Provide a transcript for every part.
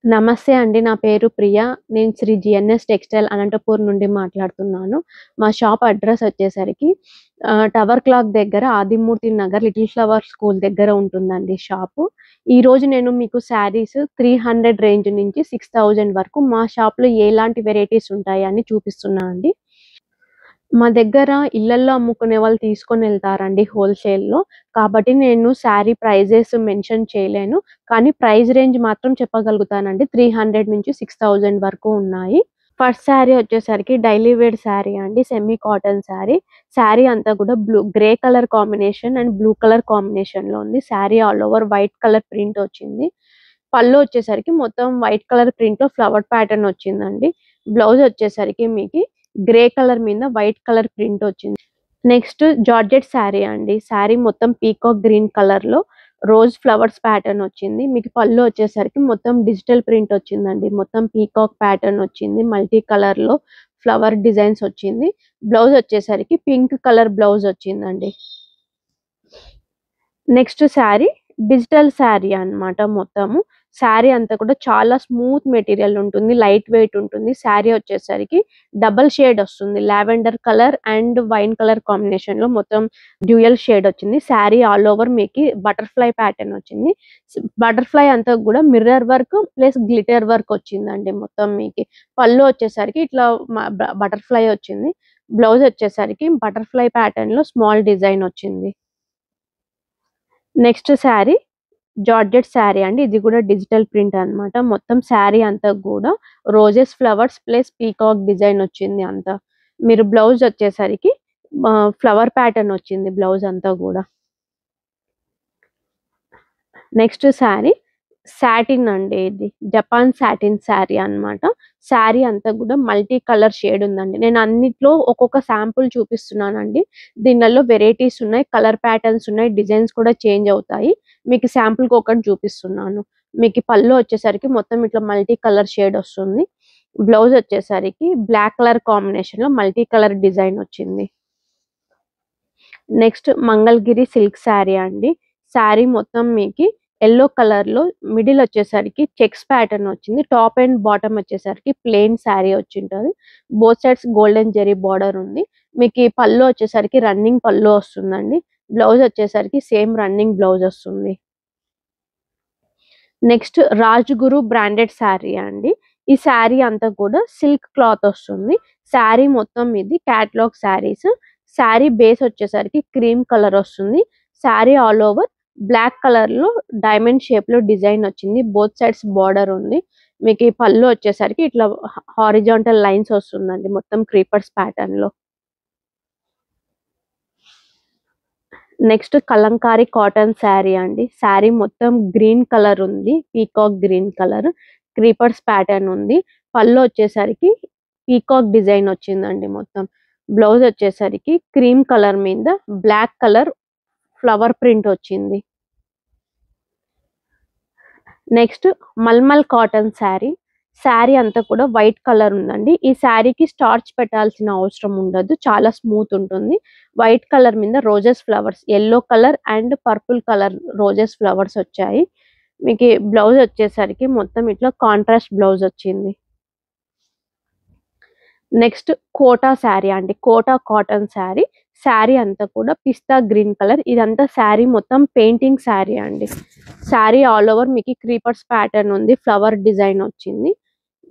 నమస్తే అండి. నా పేరు ప్రియ. నేను శ్రీ జిఎన్ఎస్ టెక్స్టైల్ అనంతపూర్ నుండి మాట్లాడుతున్నాను. మా షాప్ అడ్రెస్ వచ్చేసరికి టవర్ క్లాక్ దగ్గర Adimurthy Nagar little flower school దగ్గర ఉంటుందండి షాపు. ఈరోజు నేను మీకు శారీస్ 300 రేంజ్ నుంచి 6000 వరకు మా షాప్‌లో ఎలాంటి వెరైటీస్ ఉంటాయని చూపిస్తున్నా అండి. మా దగ్గర ఇళ్లల్లో అమ్ముకునే వాళ్ళు తీసుకొనెళ్తారండి హోల్‌సేల్‌లో. కాబట్టి నేను శారీ ప్రైజెస్ మెన్షన్ చేయలేను. కానీ ప్రైస్ రేంజ్ మాత్రం చెప్పగలుగుతానండి. 300-6000 వరకు ఉన్నాయి. ఫస్ట్ శారీ వచ్చేసరికి డైలీ వేర్ శారీ అండి. Semi cotton sari. శారీ అంతా కూడా grey colour combination and blue colour కాంబినేషన్‌లో ఉంది. Sari all over white colour print వచ్చింది. పళ్ళు వచ్చేసరికి మొత్తం వైట్ కలర్ ప్రింట్‌లో ఫ్లవర్ ప్యాటర్న్ వచ్చిందండి. బ్లౌజ్ వచ్చేసరికి మీకి గ్రే కలర్ మీద వైట్ కలర్ ప్రింట్ వచ్చింది. నెక్స్ట్ జార్జెట్ శారీ అండి. శారీ మొత్తం పీకాక్ గ్రీన్ కలర్‌లో రోజ్ ఫ్లవర్స్ ప్యాటర్న్ వచ్చింది. మీకు పళ్ళు వచ్చేసరికి మొత్తం డిజిటల్ ప్రింట్ వచ్చిందండి. మొత్తం పీకాక్ ప్యాటర్న్ వచ్చింది. మల్టీ కలర్‌లో ఫ్లవర్ డిజైన్స్ వచ్చింది. బ్లౌజ్ వచ్చేసరికి పింక్ కలర్ బ్లౌజ్ వచ్చిందండి. నెక్స్ట్ శారీ డిజిటల్ శారీ అన్నమాట మొత్తము. శారీ అంతా కూడా చాలా స్మూత్ మెటీరియల్ ఉంటుంది. లైట్ వెయిట్ ఉంటుంది. శారీ వచ్చేసరికి డబుల్ షేడ్ వస్తుంది. Lavender colour and wine colour కాంబినేషన్‌లో మొత్తం డ్యూయల్ షేడ్ వచ్చింది. శారీ ఆల్ ఓవర్ మీకి బటర్‌ఫ్లై ప్యాటర్న్ వచ్చింది. బటర్‌ఫ్లై అంతా కూడా mirror work plus glitter work వచ్చిందండి మొత్తం మీకి. పళ్ళు వచ్చేసరికి ఇట్లా బటర్‌ఫ్లై వచ్చింది. బ్లౌజ్ వచ్చేసరికి బటర్‌ఫ్లై ప్యాటర్న్‌లో స్మాల్ డిజైన్ వచ్చింది. నెక్స్ట్ శారీ జార్జెట్ శారీ అండి. ఇది కూడా డిజిటల్ ప్రింట్ అన్నమాట. మొత్తం శారీ అంతా కూడా roses flowers plus peacock design వచ్చింది అంతా. మీరు బ్లౌజ్ వచ్చేసరికి ఫ్లవర్ ప్యాటర్న్ వచ్చింది బ్లౌజ్ అంతా కూడా. నెక్స్ట్ శారీ సాటిన్ అండి. ఇది జపాన్ సాటిన్ శారీ అన్నమాట. శారీ అంతా కూడా మల్టీ కలర్ షేడ్ ఉందండి. నేను అన్నిట్లో ఒక్కొక్క శాంపుల్ చూపిస్తున్నానండి. దీనిలో వెరైటీస్ ఉన్నాయి, కలర్ ప్యాటర్న్స్ ఉన్నాయి, డిజైన్స్ కూడా చేంజ్ అవుతాయి. మీకు శాంపుల్‌కి ఒకటి చూపిస్తున్నాను. మీకు పళ్ళు వచ్చేసరికి మొత్తం ఇట్లా మల్టీ కలర్ షేడ్ వస్తుంది. బ్లౌజ్ వచ్చేసరికి బ్లాక్ కలర్ కాంబినేషన్‌లో మల్టీ కలర్ డిజైన్ వచ్చింది. నెక్స్ట్ మంగళగిరి సిల్క్ శారీ అండి. శారీ మొత్తం మీకి యెల్లో కలర్‌లో మిడిల్ వచ్చేసరికి చెక్స్ ప్యాటర్న్ వచ్చింది. టాప్ అండ్ బాటమ్ వచ్చేసరికి ప్లెయిన్ శారీ వచ్చింటది. Both sides golden zari border ఉంది. మీకి పళ్ళు వచ్చేసరికి రన్నింగ్ పళ్ళు వస్తుందండి. బ్లౌజ్ వచ్చేసరికి సేమ్ రన్నింగ్ బ్లౌజ్ వస్తుంది. నెక్స్ట్ రాజ్‌గురు బ్రాండెడ్ శారీ అండి. ఈ శారీ అంతా కూడా సిల్క్ క్లాత్ వస్తుంది. శారీ మొత్తం ఇది క్యాటలాగ్ శారీస్. శారీ బేస్ వచ్చేసరికి క్రీమ్ కలర్ వస్తుంది. శారీ ఆల్ ఓవర్ బ్లాక్ కలర్‌లో డైమండ్ షేప్‌లో డిజైన్ వచ్చింది. బోత్ సైడ్స్ బార్డర్ ఉంది. మీకు ఈ పళ్ళు వచ్చేసరికి ఇట్లా హారిజాంటల్ లైన్స్ వస్తుందండి మొత్తం క్రీపర్స్ ప్యాటర్న్‌లో. నెక్స్ట్ కలంకారీ కాటన్ శారీ అండి. శారీ మొత్తం గ్రీన్ కలర్ ఉంది. Peacock green colour. Creepers pattern ఉంది. పళ్ళు వచ్చేసరికి పీకాక్ డిజైన్ వచ్చిందండి మొత్తం. బ్లౌజ్ వచ్చేసరికి క్రీమ్ కలర్ మీద బ్లాక్ కలర్ ఫ్లవర్ ప్రింట్ వచ్చింది. Next malmal cotton sari. శారీ అంతా కూడా వైట్ కలర్ ఉందండి. ఈ శారీకి స్టార్చ్ పెట్టాల్సిన అవసరం ఉండదు. చాలా స్మూత్ ఉంటుంది. వైట్ కలర్ మీద roses flowers yellow colour and purple colour roses flowers వచ్చాయి. మీకు బ్లౌజ్ వచ్చేసరికి మొత్తం ఇట్లా కాంట్రాస్ట్ బ్లౌజ్ వచ్చింది. నెక్స్ట్ కోటా శారీ అండి. కోటా కాటన్ శారీ. శారీ అంతా కూడా పిస్తా గ్రీన్ కలర్. ఇదంతా శారీ మొత్తం పెయింటింగ్ శారీ అండి. శారీ ఆల్ ఓవర్ మీకు క్రీపర్స్ ప్యాటర్న్ ఉంది. ఫ్లవర్ డిజైన్ వచ్చింది.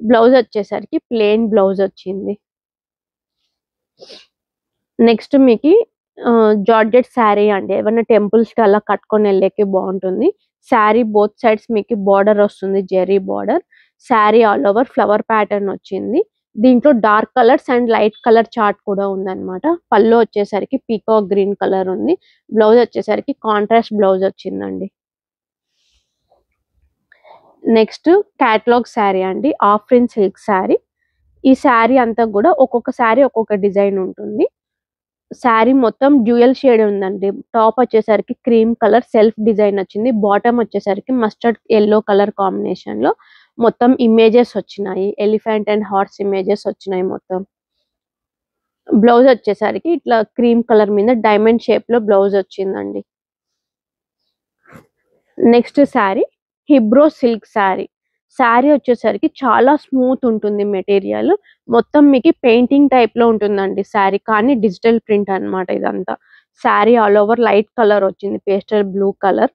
బ్లౌజ్ వచ్చేసరికి ప్లెయిన్ బ్లౌజ్ వచ్చింది. నెక్స్ట్ మీకు జార్జెట్ శారీ అండి. ఏమైనా టెంపుల్స్‌కి అలా కట్టుకొని వెళ్ళేకి బాగుంటుంది. శారీ బోత్ సైడ్స్ మీకు బార్డర్ వస్తుంది. Zari border. Sari all over flower pattern వచ్చింది. దీంట్లో dark colours and light colour chart కూడా ఉందన్నమాట. పళ్ళు వచ్చేసరికి పీకాక్ గ్రీన్ కలర్ ఉంది. బ్లౌజ్ వచ్చేసరికి కాంట్రాస్ట్ బ్లౌజ్ వచ్చిందండి. నెక్స్ట్ క్యాటలాగ్ శారీ అండి. ఆఫ్రిన్ సిల్క్ శారీ. ఈ శారీ అంతా కూడా ఒక్కొక్క శారీ ఒక్కొక్క డిజైన్ ఉంటుంది. శారీ మొత్తం డ్యూయల్ షేడ్ ఉందండి. టాప్ వచ్చేసరికి క్రీమ్ కలర్ సెల్ఫ్ డిజైన్ వచ్చింది. బాటమ్ వచ్చేసరికి మస్టర్డ్ యెల్లో కలర్ కాంబినేషన్‌లో మొత్తం ఇమేజెస్ వచ్చినాయి. ఎలిఫెంట్ అండ్ హార్స్ ఇమేజెస్ వచ్చినాయి మొత్తం. బ్లౌజ్ వచ్చేసరికి ఇట్లా క్రీమ్ కలర్ మీద డైమండ్ షేప్‌లో బ్లౌజ్ వచ్చిందండి. నెక్స్ట్ శారీ హిబ్రో సిల్క్ శారీ. శారీ వచ్చేసరికి చాలా స్మూత్ ఉంటుంది మెటీరియల్. మొత్తం మీకు పెయింటింగ్ టైప్‌లో ఉంటుందండి శారీ. కానీ డిజిటల్ ప్రింట్ అన్నమాట ఇదంతా. Sari all over light colour వచ్చింది. Pastel blue colour.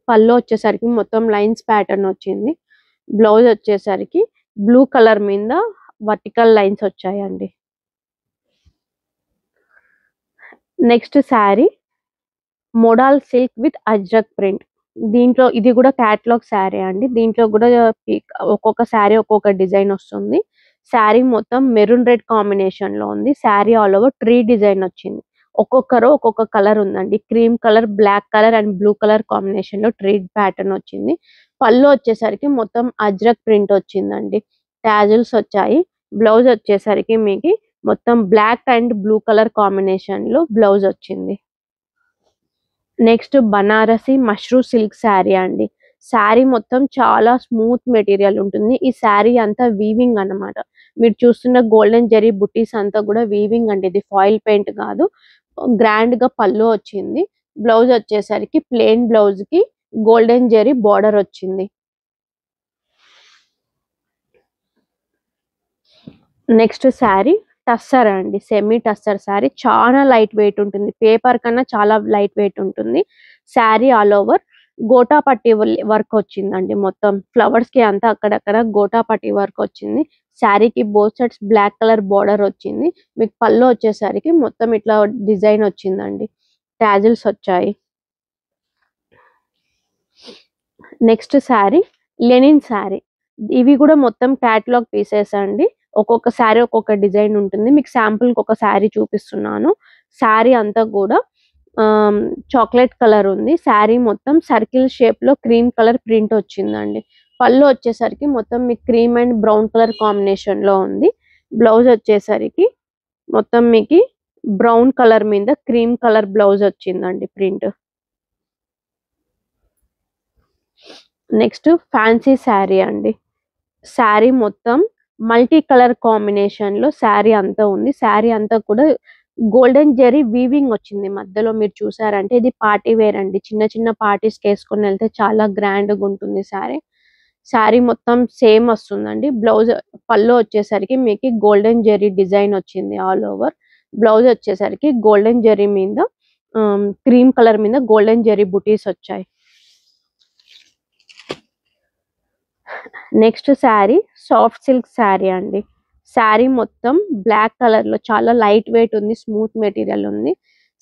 పళ్ళు వచ్చేసరికి మొత్తం లైన్స్ ప్యాటర్న్ వచ్చింది. బ్లౌజ్ వచ్చేసరికి బ్లూ కలర్ మీద వర్టికల్ లైన్స్ వచ్చాయండి. Next sari model silk with Ajrak print. దీంట్లో ఇది కూడా క్యాటలాగ్ శారీ అండి. దీంట్లో కూడా ఒక్కొక్క శారీ ఒక్కొక్క డిజైన్ వస్తుంది. శారీ మొత్తం మెరూన్ రెడ్ కాంబినేషన్ లో ఉంది. Sari all over tree design వచ్చింది. ఒక్కొక్కరు ఒక్కొక్క కలర్ ఉందండి. Cream colour, black colour and blue colour combination లో ట్రీ ప్యాటర్న్ వచ్చింది. పళ్ళు వచ్చేసరికి మొత్తం అజ్రక్ ప్రింట్ వచ్చిందండి. టాజిల్స్ వచ్చాయి. బ్లౌజ్ వచ్చేసరికి మీకు మొత్తం black and blue colour combination లో బ్లౌజ్ వచ్చింది. నెక్స్ట్ బనారసి మష్రూ సిల్క్ శారీ అండి. శారీ మొత్తం చాలా స్మూత్ మెటీరియల్ ఉంటుంది. ఈ శారీ అంతా వీవింగ్ అన్నమాట. మీరు చూస్తున్న గోల్డెన్ జెరీ బుటీస్ అంతా కూడా వీవింగ్ అండి. ఇది ఫాయిల్ పెయింట్ కాదు. గ్రాండ్ గా పళ్ళు వచ్చింది. బ్లౌజ్ వచ్చేసరికి ప్లెయిన్ బ్లౌజ్ కి గోల్డెన్ జెరీ బార్డర్ వచ్చింది. నెక్స్ట్ శారీ టస్సర్ అండి. సెమీ టస్సర్ శారీ చాలా లైట్ వెయిట్ ఉంటుంది. పేపర్ కన్నా చాలా లైట్ వెయిట్ ఉంటుంది. శారీ ఆల్ ఓవర్ గోటా పట్టి వర్క్ వచ్చిందండి. మొత్తం ఫ్లవర్స్ కి అంతా అక్కడక్కడ గోటా పట్టి వర్క్ వచ్చింది. శారీకి both sides black colour border వచ్చింది. మీకు పళ్ళు వచ్చేసరికి మొత్తం ఇట్లా డిజైన్ వచ్చిందండి. టాజిల్స్ వచ్చాయి. Next sari linen sari. ఇవి కూడా మొత్తం క్యాటలాగ్ పీసెస్ అండి. ఒక్కొక్క శారీ ఒక్కొక్క డిజైన్ ఉంటుంది. మీకు శాంపుల్ ఒక శారీ చూపిస్తున్నాను. శారీ అంతా కూడా చాక్లెట్ కలర్ ఉంది. శారీ మొత్తం సర్కిల్ షేప్ లో క్రీమ్ కలర్ ప్రింట్ వచ్చిందండి. పళ్ళు వచ్చేసరికి మొత్తం మీకు cream and brown colour combination లో ఉంది. బ్లౌజ్ వచ్చేసరికి మొత్తం మీకు బ్రౌన్ కలర్ మీద క్రీమ్ కలర్ బ్లౌజ్ వచ్చిందండి ప్రింట్. నెక్స్ట్ ఫ్యాన్సీ శారీ అండి. శారీ మొత్తం మల్టీ కలర్ కాంబినేషన్ లో శారీ అంతా ఉంది. శారీ అంతా కూడా గోల్డెన్ జెరీ వీవింగ్ వచ్చింది మధ్యలో. మీరు చూసారంటే ఇది పార్టీ వేర్ అండి. చిన్న చిన్న పార్టీస్ వేసుకొని వెళ్తే చాలా గ్రాండ్ గా ఉంటుంది శారీ. శారీ మొత్తం సేమ్ వస్తుందండి. బ్లౌజ్ పళ్ళు వచ్చేసరికి మీకు గోల్డెన్ జెరీ డిజైన్ వచ్చింది ఆల్ ఓవర్. బ్లౌజ్ వచ్చేసరికి గోల్డెన్ జెరీ మీద క్రీమ్ కలర్ మీద గోల్డెన్ జెరీ బుటీస్ వచ్చాయి. Next sari soft silk sari అండి. శారీ మొత్తం బ్లాక్ కలర్ లో చాలా లైట్ వెయిట్ ఉంది. స్మూత్ మెటీరియల్ ఉంది.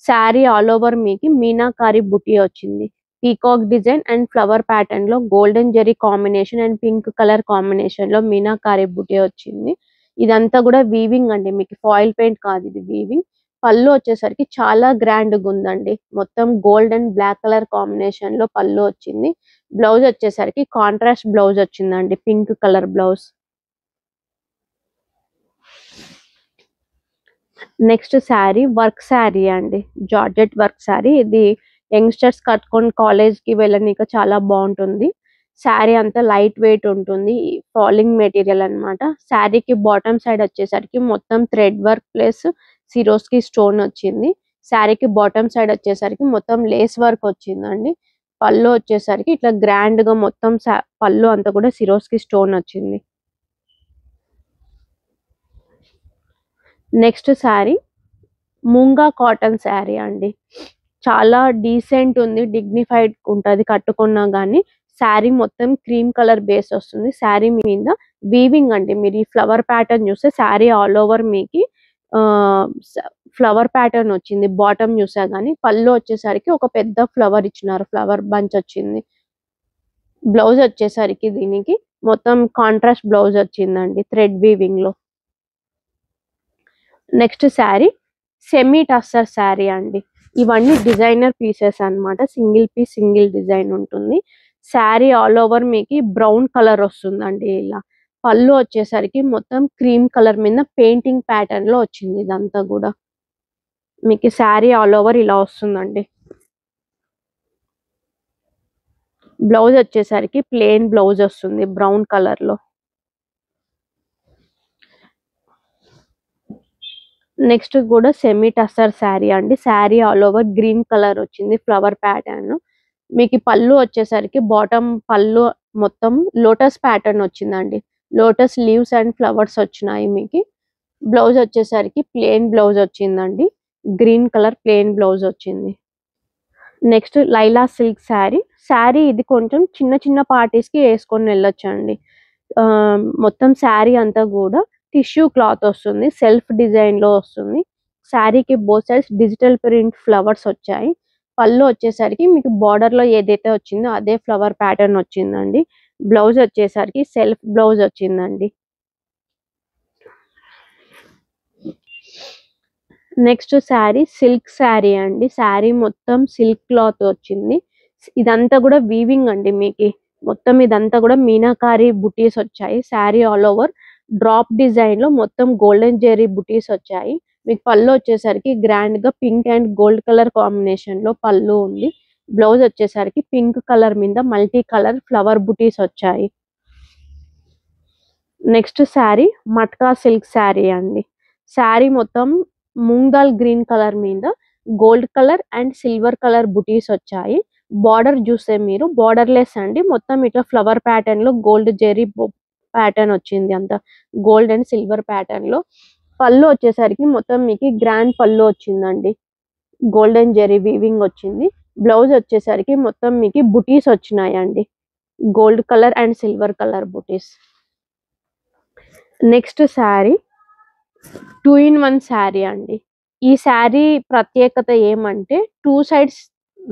శారీ ఆల్ ఓవర్ మీకు మీనాకారి బుటీ వచ్చింది. Peacock design and flower pattern లో golden zari combination and pink colour combination లో మీనాకారి బుటీ వచ్చింది. ఇదంతా కూడా వీవింగ్ అండి. మీకు ఫాయిల్ పెయింట్ కాదు, ఇది వీవింగ్. పళ్ళు వచ్చేసరికి చాలా గ్రాండ్ గా ఉందండి. మొత్తం gold and black colour combination లో పళ్ళు వచ్చింది. బ్లౌజ్ వచ్చేసరికి కాంట్రాస్ట్ బ్లౌజ్ వచ్చిందండి. Pink colour blouse. Next sari work sari అండి. Georgette work sari. ఇది యంగ్స్టర్స్ కట్టుకొని కాలేజ్ కి వెళ్ళనీక చాలా బాగుంటుంది. శారీ అంతా లైట్ వెయిట్ ఉంటుంది. ఫాలింగ్ మెటీరియల్ అన్నమాట. శారీకి బాటమ్ సైడ్ వచ్చేసరికి మొత్తం thread work plus Swarovski stone వచ్చింది. శారీకి బాటమ్ సైడ్ వచ్చేసరికి మొత్తం లేస్ వర్క్ వచ్చిందండి. పళ్ళు వచ్చేసరికి ఇట్లా గ్రాండ్ గా మొత్తం పళ్ళు అంతా కూడా సిరోస్కి స్టోన్ వచ్చింది. నెక్స్ట్ శారీ మూంగా కాటన్ శారీ అండి. చాలా డీసెంట్ ఉంది. డిగ్నిఫైడ్ ఉంటది కట్టుకున్నా గానీ. శారీ మొత్తం క్రీమ్ కలర్ బేస్ వస్తుంది. శారీ మీద వీవింగ్ అండి. మీరు ఈ ఫ్లవర్ ప్యాటర్న్ చూస్తే శారీ ఆల్ ఓవర్ మీకు ఫ్లవర్ ప్యాటర్న్ వచ్చింది. బాటమ్ చూసా గానీ. పళ్ళు వచ్చేసరికి ఒక పెద్ద ఫ్లవర్ ఇచ్చినారు. ఫ్లవర్ బంచ్ వచ్చింది. బ్లౌజ్ వచ్చేసరికి దీనికి మొత్తం కాంట్రాస్ట్ బ్లౌజ్ వచ్చిందండి థ్రెడ్ వీవింగ్ లో. నెక్స్ట్ శారీ సెమీ టస్సర్ శారీ అండి. ఇవన్నీ డిజైనర్ పీసెస్ అన్నమాట. సింగిల్ పీస్ సింగిల్ డిజైన్ ఉంటుంది. శారీ ఆల్ ఓవర్ మీకు బ్రౌన్ కలర్ వస్తుందండి. ఇలా పళ్ళు వచ్చేసరికి మొత్తం క్రీమ్ కలర్ మీద పెయింటింగ్ ప్యాటర్న్ లో వచ్చింది. ఇదంతా కూడా మీకు శారీ ఆల్ ఓవర్ ఇలా వస్తుందండి. బ్లౌజ్ వచ్చేసరికి ప్లెయిన్ బ్లౌజ్ వస్తుంది బ్రౌన్ కలర్ లో. నెక్స్ట్ కూడా సెమీ టస్సర్ శారీ అండి. Sari all over green colour వచ్చింది ఫ్లవర్ ప్యాటర్న్. మీకు పళ్ళు వచ్చేసరికి బాటమ్ పళ్ళు మొత్తం లోటస్ ప్యాటర్న్ వచ్చిందండి. లోటస్ లీవ్స్ అండ్ ఫ్లవర్స్ వచ్చినాయి మీకు. బ్లౌజ్ వచ్చేసరికి ప్లెయిన్ బ్లౌజ్ వచ్చిందండి. గ్రీన్ కలర్ ప్లెయిన్ బ్లౌజ్ వచ్చింది. Next Laila silk sari. శారీ ఇది కొంచెం చిన్న చిన్న పార్టీస్కి వేసుకొని వెళ్ళొచ్చండి. మొత్తం శారీ అంతా కూడా టిష్యూ క్లాత్ వస్తుంది, సెల్ఫ్ డిజైన్లో వస్తుంది. శారీకి both sides digital print flowers వచ్చాయి. పళ్ళు వచ్చేసరికి మీకు బార్డర్లో ఏదైతే వచ్చిందో అదే ఫ్లవర్ ప్యాటర్న్ వచ్చిందండి. బ్లౌజ్ వచ్చేసరికి సెల్ఫ్ బ్లౌజ్ వచ్చిందండి. నెక్స్ట్ శారీ సిల్క్ శారీ అండి. శారీ మొత్తం సిల్క్ క్లాత్ వచ్చింది. ఇదంతా కూడా వీవింగ్ అండి. మీకు మొత్తం ఇదంతా కూడా మీనాకారి బుటీస్ వచ్చాయి. Sari all over drop design లో మొత్తం గోల్డెన్ జెరీ బుటీస్ వచ్చాయి. మీకు పళ్ళు వచ్చేసరికి గ్రాండ్ గా pink and gold colour combination లో పళ్ళు ఉంది. బ్లౌజ్ వచ్చేసరికి పింక్ కలర్ మీద మల్టీ కలర్ ఫ్లవర్ బుటీస్ వచ్చాయి. నెక్స్ట్ శారీ మట్కా సిల్క్ శారీ అండి. శారీ మొత్తం మూంగాల్ గ్రీన్ కలర్ మీద gold colour and silver colour బుటీస్ వచ్చాయి. బార్డర్ చూస్తే మీరు బార్డర్ లెస్ అండి. మొత్తం ఇట్లా ఫ్లవర్ ప్యాటర్న్ లో గోల్డ్ జెరీ ప్యాటర్న్ వచ్చింది. అంత గోల్డ్ అండ్ సిల్వర్ ప్యాటర్న్ లో. పళ్ళు వచ్చేసరికి మొత్తం మీకు గ్రాండ్ పళ్ళు వచ్చిందండి. గోల్డెన్ జెరీ వీవింగ్ వచ్చింది. బ్లౌజ్ వచ్చేసరికి మొత్తం మీకు బుటీస్ వచ్చినాయండి. Gold colour and silver colour buttis. Next sari 2-in-1 sari అండి. ఈ శారీ ప్రత్యేకత ఏమంటే 2 సైడ్స్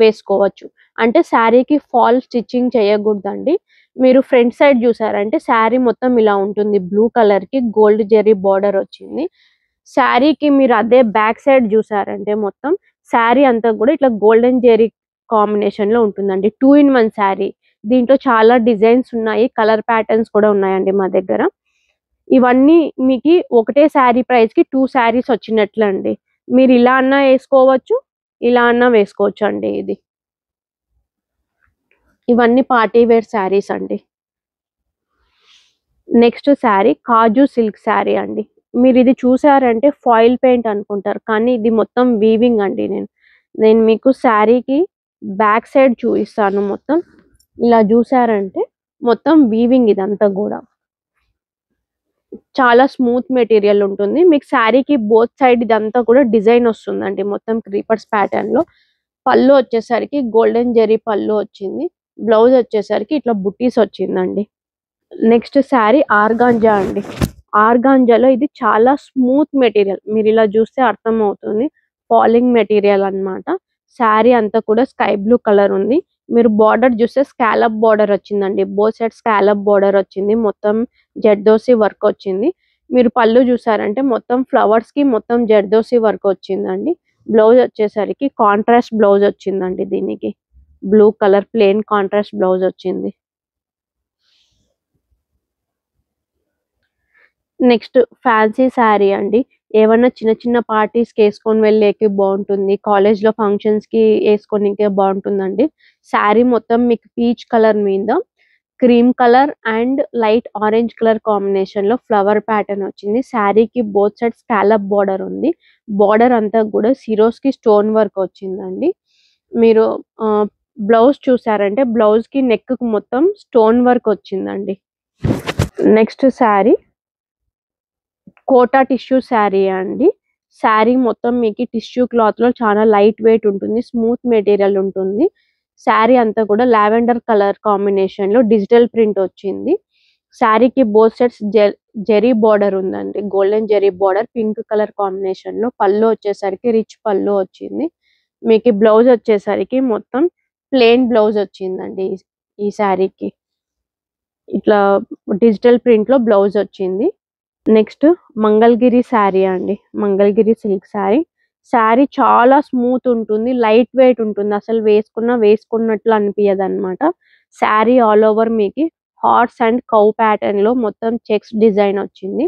వేసుకోవచ్చు. అంటే శారీకి ఫాల్ స్టిచ్చింగ్ చేయకూడదండి. మీరు ఫ్రంట్ సైడ్ చూసారంటే శారీ మొత్తం ఇలా ఉంటుంది. బ్లూ కలర్ కి గోల్డ్ జెరీ బార్డర్ వచ్చింది. శారీకి మీరు అదే బ్యాక్ సైడ్ చూసారంటే మొత్తం శారీ అంతా కూడా ఇట్లా గోల్డెన్ జెరీ కాంబినేషన్ లో ఉంటుందండి. 2-in-1 శారీ. దీంట్లో చాలా డిజైన్స్ ఉన్నాయి, కలర్ ప్యాటర్న్స్ కూడా ఉన్నాయండి మా దగ్గర. ఇవన్నీ మీకు ఒకటే శారీ ప్రైస్ కి 2 శారీస్ వచ్చినట్లు అండి. మీరు ఇలా అన్నా వేసుకోవచ్చు, ఇలా అన్నా వేసుకోవచ్చు అండి. ఇవన్నీ పార్టీ వేర్ శారీస్ అండి. నెక్స్ట్ శారీ కాజు సిల్క్ శారీ అండి. మీరు ఇది చూసారంటే ఫాయిల్ పెయింట్ అనుకుంటారు, కానీ ఇది మొత్తం వీవింగ్ అండి. నేను మీకు శారీకి బ్యాక్ సైడ్ చూపిస్తాను. మొత్తం ఇలా చూసారంటే మొత్తం వీవింగ్ ఇదంతా కూడా చాలా స్మూత్ మెటీరియల్ ఉంటుంది. మీకు శారీకి బోత్ సైడ్ ఇదంతా కూడా డిజైన్ వస్తుందండి. మొత్తం క్రీపర్స్ ప్యాటర్న్ లో. పళ్ళు వచ్చేసరికి గోల్డెన్ జెరీ పళ్ళు వచ్చింది. బ్లౌజ్ వచ్చేసరికి ఇట్లా బుట్టీస్ వచ్చిందండి. నెక్స్ట్ శారీ ఆర్గాంజా అండి. ఆర్గాంజాలో ఇది చాలా స్మూత్ మెటీరియల్. మీరు ఇలా చూస్తే అర్థం అవుతుంది, ఫాలింగ్ మెటీరియల్ అన్నమాట. శారీ అంతా కూడా స్కై బ్లూ కలర్ ఉంది. మీరు బార్డర్ చూస్తే స్కాలప్ బార్డర్ వచ్చిందండి. బోత్ సైడ్ స్కాలప్ బార్డర్ వచ్చింది. మొత్తం జర్దోసి వర్క్ వచ్చింది. మీరు పళ్ళు చూసారంటే మొత్తం ఫ్లవర్స్ కి మొత్తం జర్దోసి వర్క్ వచ్చిందండి. బ్లౌజ్ వచ్చేసరికి కాంట్రాస్ట్ బ్లౌజ్ వచ్చిందండి. దీనికి blue colour plain contrast blouse వచ్చింది. నెక్స్ట్ ఫ్యాన్సీ శారీ అండి. ఏమన్నా చిన్న చిన్న పార్టీస్ కి వేసుకొని వెళ్ళేకి బాగుంటుంది, కాలేజ్ లో ఫంక్షన్స్ కి వేసుకోనికే బాగుంటుందండి. శారీ మొత్తం మీకు పీచ్ కలర్ మీద cream colour and light orange colour combination లో ఫ్లవర్ ప్యాటర్న్ వచ్చింది. శారీకి బోత్ సైడ్ స్కాలప్ బార్డర్ ఉంది. బార్డర్ అంతా కూడా సిరోస్ కి స్టోన్ వర్క్ వచ్చిందండి. మీరు బ్లౌజ్ చూసారంటే బ్లౌజ్ కి నెక్ కు మొత్తం స్టోన్ వర్క్ వచ్చిందండి. నెక్స్ట్ శారీ కోటా టిష్యూ శారీ అండి. శారీ మొత్తం మీకు టిష్యూ క్లాత్ లో చాలా లైట్ వెయిట్ ఉంటుంది, స్మూత్ మెటీరియల్ ఉంటుంది. శారీ అంతా కూడా లావెండర్ కలర్ కాంబినేషన్ లో డిజిటల్ ప్రింట్ వచ్చింది. శారీకి బోత్ సైడ్స్ జెరీ బార్డర్ ఉందండి. Golden zari border pink colour combination లో. పళ్ళు వచ్చేసరికి రిచ్ పళ్ళు వచ్చింది. మీకు బ్లౌజ్ వచ్చేసరికి మొత్తం ప్లెయిన్ బ్లౌజ్ వచ్చిందండి. ఈ శారీకి ఇట్లా డిజిటల్ ప్రింట్ లో బ్లౌజ్ వచ్చింది. నెక్స్ట్ మంగళగిరి శారీ అండి. మంగళగిరి సిల్క్ శారీ. శారీ చాలా స్మూత్ ఉంటుంది, లైట్ వెయిట్ ఉంటుంది. అసలు వేసుకున్నట్లు అనిపించదు అనమాట. శారీ ఆల్ ఓవర్ మీకు హార్స్ అండ్ కౌ ప్యాటర్న్ లో మొత్తం చెక్స్ డిజైన్ వచ్చింది.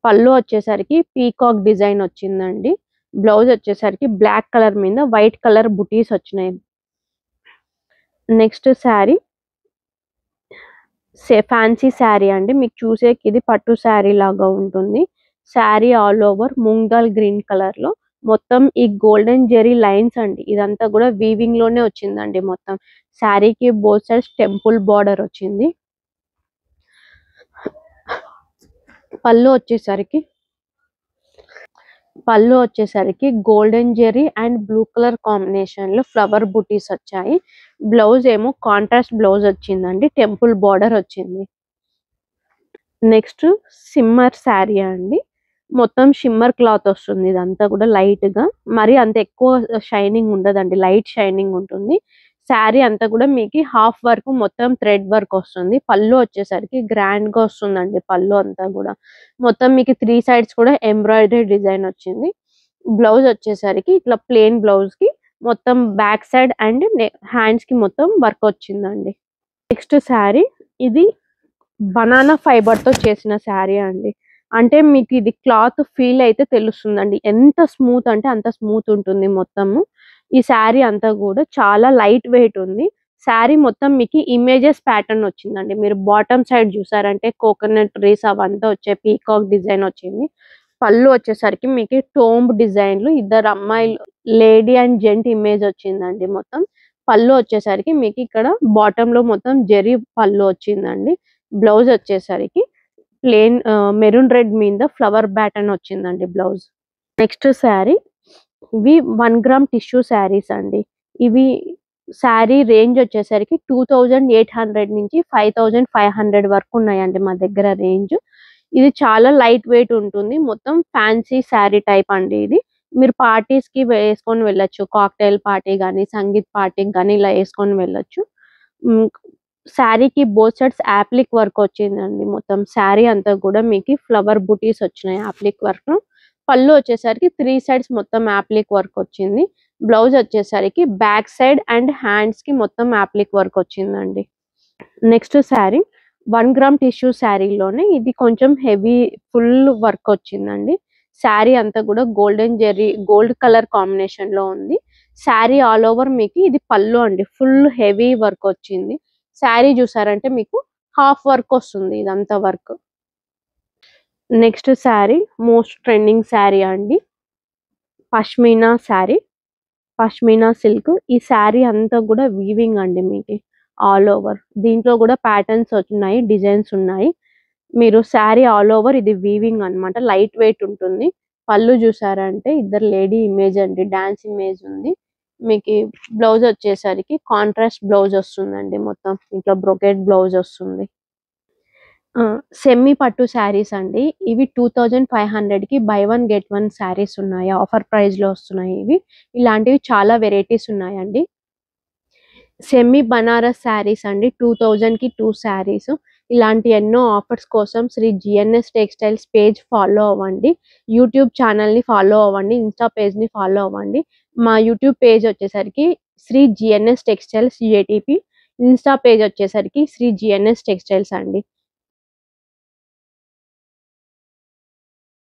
పళ్ళు వచ్చేసరికి పీకాక్ డిజైన్ వచ్చిందండి. బ్లౌజ్ వచ్చేసరికి బ్లాక్ కలర్ మీద వైట్ కలర్ బుటీస్ వచ్చినాయి. నెక్స్ట్ శారీ ఫ్యాన్సీ శారీ అండి. మీకు చూసేకి ఇది పట్టు శారీ లాగా ఉంటుంది. శారీ ఆల్ ఓవర్ ముంగల్ గ్రీన్ కలర్ లో మొత్తం ఈ గోల్డెన్ జెరీ లైన్స్ అండి. ఇదంతా కూడా వీవింగ్ లోనే వచ్చిందండి మొత్తం. శారీకి బోత్ సైడ్స్ టెంపుల్ బార్డర్ వచ్చింది. పళ్ళు వచ్చేసరికి golden zari and blue colour combination లో ఫ్లవర్ బుటీస్ వచ్చాయి. బ్లౌజ్ ఏమో కాంట్రాస్ట్ బ్లౌజ్ వచ్చిందండి. టెంపుల్ బార్డర్ వచ్చింది. నెక్స్ట్ సిమ్మర్ శారీ అండి. మొత్తం షిమ్మర్ క్లాత్ వస్తుంది. ఇదంతా కూడా లైట్ గా, మరి అంత ఎక్కువ షైనింగ్ ఉండదండి. లైట్ షైనింగ్ ఉంటుంది. శారీ అంతా కూడా మీకు హాఫ్ వర్క్ మొత్తం థ్రెడ్ వర్క్ వస్తుంది. పళ్ళు వచ్చేసరికి గ్రాండ్ గా వస్తుందండి. పళ్ళు అంతా కూడా మొత్తం మీకు 3 సైడ్స్ కూడా ఎంబ్రాయిడరీ డిజైన్ వచ్చింది. బ్లౌజ్ వచ్చేసరికి ఇట్లా ప్లెయిన్ బ్లౌజ్ కి మొత్తం బ్యాక్ సైడ్ అండ్ హ్యాండ్స్ కి మొత్తం వర్క్ వచ్చిందండి. నెక్స్ట్ శారీ ఇది బనానా ఫైబర్ తో చేసిన శారీ అండి. అంటే మీకు ఇది క్లాత్ ఫీల్ అయితే తెలుస్తుందండి. ఎంత స్మూత్ అంటే అంత స్మూత్ ఉంటుంది మొత్తము. ఈ శారీ అంతా కూడా చాలా లైట్ వెయిట్ ఉంది. శారీ మొత్తం మీకు ఇమేజెస్ ప్యాటర్న్ వచ్చిందండి. మీరు బాటమ్ సైడ్ చూసారంటే కోకోనట్ ట్రీస్ అవంతా వచ్చే పీకాక్ డిజైన్ వచ్చింది. పళ్ళు వచ్చేసరికి మీకు టోంబ్ డిజైన్లు ఇద్దరు అమ్మాయిలు లేడీ అండ్ జెంట్ ఇమేజ్ వచ్చిందండి మొత్తం. పళ్ళు వచ్చేసరికి మీకు ఇక్కడ బాటమ్ లో మొత్తం జెరీ పళ్ళు వచ్చిందండి. బ్లౌజ్ వచ్చేసరికి ప్లేన్ మెరూన్ రెడ్ మీద ఫ్లవర్ ప్యాటర్న్ వచ్చిందండి బ్లౌజ్. నెక్స్ట్ శారీ ఇవి 1 గ్రామ్ టిష్యూ శారీస్ అండి. ఇవి శారీ రేంజ్ వచ్చేసరికి 2800 నుంచి 5500 వరకు ఉన్నాయండి మా దగ్గర రేంజ్. ఇది చాలా లైట్ వెయిట్ ఉంటుంది. మొత్తం ఫ్యాన్సీ శారీ టైప్ అండి ఇది. మీరు పార్టీస్ కి వేసుకొని వెళ్ళొచ్చు. కాక్టైల్ పార్టీ గానీ, సంగీత్ పార్టీకి గానీ ఇలా వేసుకొని వెళ్ళొచ్చు. శారీకి బోత్ సైడ్స్ యాప్లిక్ వర్క్ వచ్చిందండి. మొత్తం శారీ అంతా కూడా మీకు ఫ్లవర్ బుటీస్ వచ్చినాయి యాప్లిక్ వర్క్. పళ్ళు వచ్చేసరికి 3 సైడ్స్ మొత్తం యాప్లిక్ వర్క్ వచ్చింది. బ్లౌజ్ వచ్చేసరికి బ్యాక్ సైడ్ అండ్ హ్యాండ్స్ కి మొత్తం యాప్లిక్ వర్క్ వచ్చిందండి. నెక్స్ట్ శారీ 1 గ్రామ్ టిష్యూ శారీలోనే ఇది కొంచెం హెవీ ఫుల్ వర్క్ వచ్చిందండి. శారీ అంతా కూడా golden zari gold colour combination లో ఉంది. శారీ ఆల్ ఓవర్ మీకు ఇది పళ్ళు అండి. ఫుల్ హెవీ వర్క్ వచ్చింది. శారీ చూసారంటే మీకు హాఫ్ వర్క్ వస్తుంది ఇదంతా work. Next sari most trending sari అండి. పష్మీనా శారీ, పష్మీనా సిల్క్. ఈ శారీ అంతా కూడా వీవింగ్ అండి మీకు ఆల్ ఓవర్. దీంట్లో కూడా ప్యాటర్న్స్ ఉన్నాయి, డిజైన్స్ ఉన్నాయి. మీరు శారీ ఆల్ ఓవర్ ఇది వీవింగ్ అన్నమాట. లైట్ వెయిట్ ఉంటుంది. పళ్ళు చూసారంటే ఇద్దరు లేడీ ఇమేజ్ అండి, డాన్స్ ఇమేజ్ ఉంది. మీకు బ్లౌజ్ వచ్చేసరికి కాంట్రాస్ట్ బ్లౌజ్ వస్తుందండి. మొత్తం ఇట్లా బ్రొకెట్ బ్లౌజ్ వస్తుంది. సెమీ పట్టు శారీస్ అండి. ఇవి 2500 కి బై 1 గెట్ 1 శారీస్ ఉన్నాయి. ఆఫర్ ప్రైస్ లో వస్తున్నాయి ఇవి. ఇలాంటివి చాలా వెరైటీస్ ఉన్నాయండి. సెమీ బనారస్ శారీస్ అండి. 2000 కి 2 శారీస్. ఇలాంటి ఎన్నో ఆఫర్స్ కోసం Shri GNS textiles page follow అవ్వండి. యూట్యూబ్ ఛానల్ ని ఫాలో అవ్వండి. ఇన్స్టా పేజ్ ని ఫాలో అవ్వండి. మా యూట్యూబ్ పేజ్ వచ్చేసరికి Shri GNS textiles JTP. Insta page వచ్చేసరికి శ్రీ జిఎన్ఎస్ టెక్స్టైల్స్ అండి.